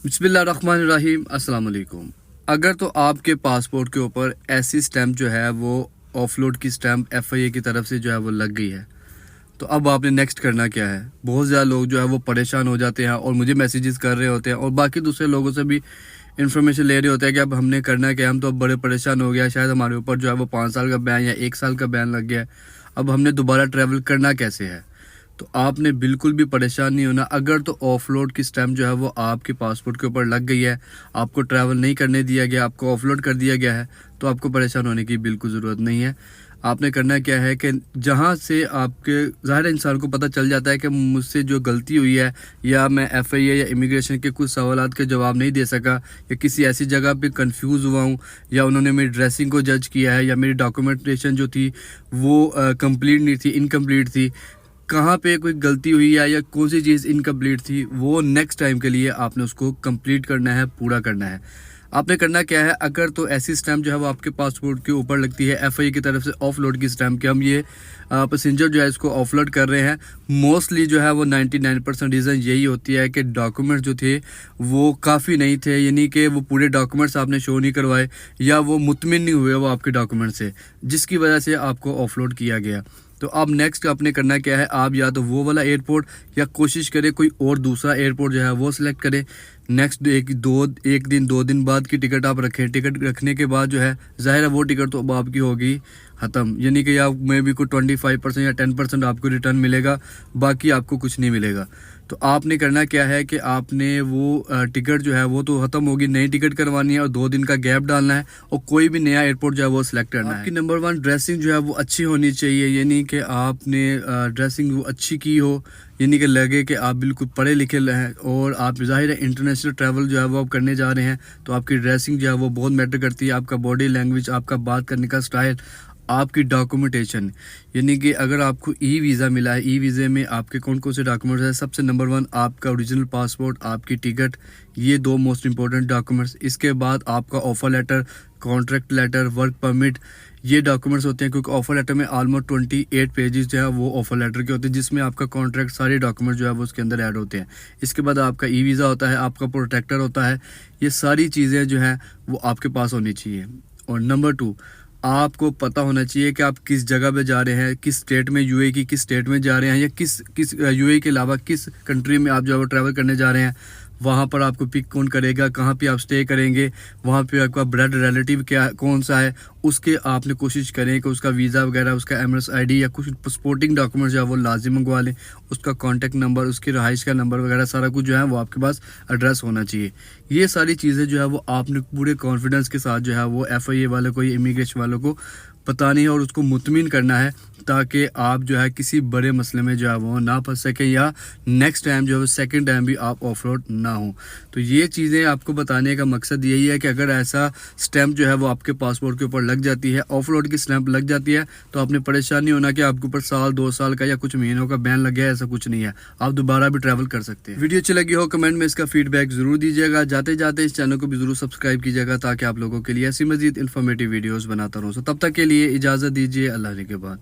बिस्मिल्लाहिर्रहमानिर्रहीम। अस्सलाम वालेकुम। अगर तो आपके पासपोर्ट के ऊपर ऐसी स्टैम्प जो है वो ऑफलोड की स्टैम्प FIA की तरफ से जो है वो लग गई है, तो अब आपने नेक्स्ट करना क्या है। बहुत ज़्यादा लोग जो है वो परेशान हो जाते हैं और मुझे मैसेजेस कर रहे होते हैं और बाकी दूसरे लोगों से भी इन्फॉर्मेशन ले रहे होते हैं कि अब हमने करना क्या है। हम तो अब बड़े परेशान हो गया, शायद हमारे ऊपर जो है वो 5 साल का बैन या 1 साल का बैन लग गया है, अब हमने दोबारा ट्रैवल करना कैसे है। तो आपने बिल्कुल भी परेशान नहीं होना। अगर तो ऑफलोड की स्टैम्प जो है वो आपके पासपोर्ट के ऊपर लग गई है, आपको ट्रैवल नहीं करने दिया गया, आपको ऑफलोड कर दिया गया है, तो आपको परेशान होने की बिल्कुल ज़रूरत नहीं है। आपने करना क्या है कि जहाँ से आपके ज़ाहिर इंसान को पता चल जाता है कि मुझसे जो गलती हुई है या मैं FIA या इमिग्रेशन के कुछ सवालात के जवाब नहीं दे सका या किसी ऐसी जगह पे कंफ्यूज हुआ हूँ या उन्होंने मेरी ड्रेसिंग को जज किया है या मेरी डॉक्यूमेंटेशन जो थी वो कंप्लीट नहीं थी, इनकम्प्लीट थी, कहाँ पे कोई गलती हुई है या कौन सी चीज़ इनकम्प्लीट थी, वो नेक्स्ट टाइम के लिए आपने उसको कंप्लीट करना है, पूरा करना है। आपने करना क्या है, अगर तो ऐसी स्टैम्प जो है वो आपके पासपोर्ट के ऊपर लगती है FIA की तरफ से ऑफलोड की स्टैम्प कि हम ये पैसेंजर जो है इसको ऑफलोड कर रहे हैं, मोस्टली जो है वो 99% रीज़न यही होती है कि डॉक्यूमेंट्स जो थे वो काफ़ी नहीं थे, यानी कि वो पूरे डॉक्यूमेंट्स आपने शो नहीं करवाए या वो मुतमिन नहीं हुए वो आपके डॉक्यूमेंट से, जिसकी वजह से आपको ऑफलोड किया गया। तो अब नेक्स्ट आपने करना क्या है, आप या तो वो वाला एयरपोर्ट या कोशिश करें कोई और दूसरा एयरपोर्ट जो है वो सिलेक्ट करें। नेक्स्ट एक दिन 2 दिन बाद की टिकट आप रखें। टिकट रखने के बाद जो है ज़ाहिर है वो टिकट तो अब आपकी होगी ख़त्म, यानी कि आप में भी कोई 25% या 10% आपको रिटर्न मिलेगा, बाकी आपको कुछ नहीं मिलेगा। तो आपने करना क्या है कि आपने वो टिकट जो है वो तो ख़त्म होगी, नई टिकट करवानी है और 2 दिन का गैप डालना है और कोई भी नया एयरपोर्ट जो है वो सिलेक्ट करना है। आपकी नंबर 1 ड्रेसिंग जो है वो अच्छी होनी चाहिए, यानी कि आपने ड्रेसिंग वो अच्छी की हो, यानी कि लगे कि आप बिल्कुल पढ़े लिखे हैं और आप ज़ाहिर है इंटरनेशनल ट्रैवल जो है वो आप करने जा रहे हैं, तो आपकी ड्रेसिंग जो है वो बहुत मैटर करती है। आपका बॉडी लैंग्वेज, आपका बात करने का स्टाइल, आपकी डॉक्यूमेंटेशन, यानी कि अगर आपको वीज़ा मिला है, वीज़े में आपके कौन कौन से डॉक्यूमेंट्स हैं, सबसे नंबर 1 आपका ओरिजिनल पासपोर्ट, आपकी टिकट, ये 2 मोस्ट इंपॉर्टेंट डॉक्यूमेंट्स। इसके बाद आपका offer letter, contract letter, work permit, ये डॉक्यूमेंट्स होते हैं, क्योंकि ऑफ़र लेटर में ऑलमोस्ट 28 पेजेस जो है वो ऑफ़र लेटर के होते हैं, जिसमें आपका कॉन्ट्रैक्ट सारे डॉक्यूमेंट जो है वो उसके अंदर ऐड होते हैं। इसके बाद आपका वीज़ा होता है, आपका प्रोटेक्टर होता है, ये सारी चीज़ें जो हैं वो आपके पास होनी चाहिए। और नंबर 2, आपको पता होना चाहिए कि आप किस जगह पे जा रहे हैं, किस स्टेट में, UAE की किस स्टेट में जा रहे हैं या किस UAE के अलावा किस कंट्री में आप जो है वो ट्रैवल करने जा रहे हैं। वहाँ पर आपको पिक कौन करेगा, कहाँ पे आप स्टे करेंगे, वहाँ पे आपका ब्लड रिलेटिव क्या कौन सा है, उसके आपने कोशिश करें कि उसका वीज़ा वगैरह, उसका MLS ID या कुछ सपोर्टिंग डॉक्यूमेंट जो है वो लाजिम मंगवा लें। उसका कॉन्टैक्ट नंबर, उसकी रहाइश का नंबर वगैरह सारा कुछ जो है वो आपके पास एड्रेस होना चाहिए। ये सारी चीज़ें जो है वो आपने पूरे कॉन्फिडेंस के साथ जो है वो FIA वालों को या इमिग्रेशन वालों को बतानी है और उसको मुतमिन करना है, ताकि आप जो है किसी बड़े मसले में जो है वो ना फंस सकें या नेक्स्ट टाइम जो है सेकंड टाइम भी आप ऑफलोड ना हो। तो ये चीज़ें आपको बताने का मकसद यही है कि अगर ऐसा स्टैम्प जो है वो आपके पासपोर्ट के ऊपर लग जाती है, ऑफलोड की स्टैम्प लग जाती है, तो आपने परेशान नहीं होना कि आपके ऊपर साल 2 साल का या कुछ महीनों का बैन लग गया, ऐसा कुछ नहीं है। आप दोबारा भी ट्रैवल कर सकते हैं। वीडियो अच्छी लगी हो कमेंट में इसका फीडबैक ज़रूर दीजिएगा। जाते जाते इस चैनल को भी ज़रूर सब्सक्राइब कीजिएगा, ताकि आप लोगों के लिए ऐसी मज़ीद इन्फॉर्मेटिव वीडियोज़ बनाता रहूँ। तब तक के लिए इजाज़त दीजिए, अल्लाह के बाद।